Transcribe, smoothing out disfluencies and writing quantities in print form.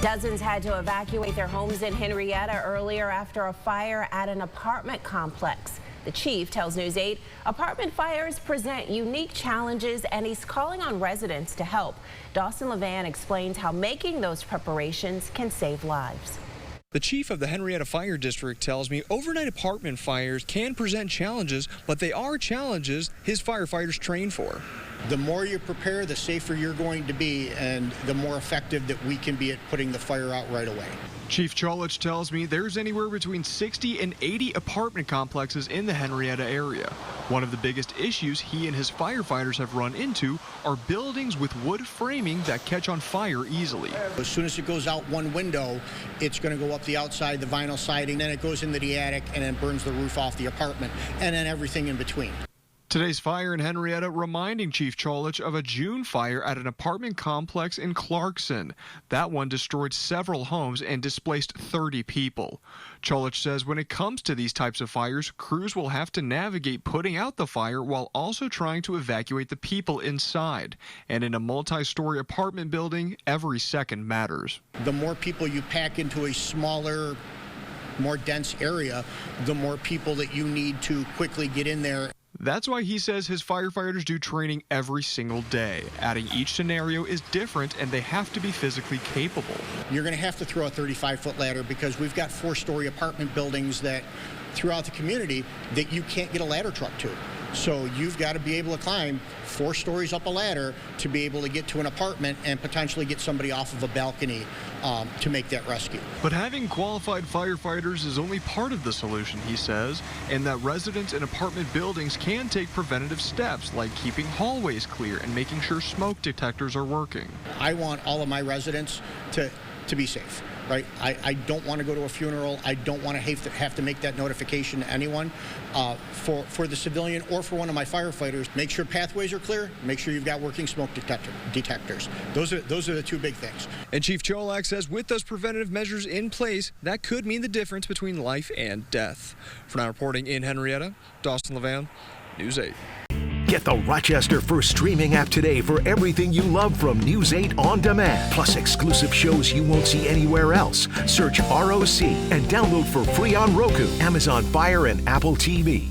Dozens had to evacuate their homes in Henrietta earlier after a fire at an apartment complex. The chief tells News 8 apartment fires present unique challenges and he's calling on residents to help. Dawson Levan explains how making those preparations can save lives. The chief of the Henrietta Fire District tells me overnight apartment fires can present challenges, but they are challenges his firefighters train for. The more you prepare, the safer you're going to be, and the more effective that we can be at putting the fire out right away. Chief Cholich tells me there's anywhere between 60 and 80 apartment complexes in the Henrietta area. One of the biggest issues he and his firefighters have run into are buildings with wood framing that catch on fire easily. As soon as it goes out one window, it's going to go up the outside, the vinyl siding, then it goes into the attic and then burns the roof off the apartment, and then everything in between. Today's fire in Henrietta reminding Chief Cholich of a June fire at an apartment complex in Clarkson. That one destroyed several homes and displaced 30 people. Cholich says when it comes to these types of fires, crews will have to navigate putting out the fire while also trying to evacuate the people inside. And in a multi-story apartment building, every second matters. The more people you pack into a smaller, more dense area, the more people that you need to quickly get in there. That's why he says his firefighters do training every single day. Adding each scenario is different and they have to be physically capable. You're going to have to throw a 35-foot ladder because we've got 4-story apartment buildings that throughout the community that you can't get a ladder truck to. So you've got to be able to climb 4 stories up a ladder to be able to get to an apartment and potentially get somebody off of a balcony to make that rescue. But having qualified firefighters is only part of the solution, he says, and that residents in apartment buildings can take preventative steps like keeping hallways clear and making sure smoke detectors are working. I want all of my residents to be safe. Right? I don't want to go to a funeral. I don't want to have to make that notification to anyone. For the civilian or for one of my firefighters, make sure pathways are clear. Make sure you've got working smoke detectors. Those are the 2 big things. And Chief Cholich says with those preventative measures in place, that could mean the difference between life and death. For now, reporting in Henrietta, Dawson Levan, News 8. Get the Rochester First streaming app today for everything you love from News 8 On Demand. Plus exclusive shows you won't see anywhere else. Search ROC and download for free on Roku, Amazon Fire, and Apple TV.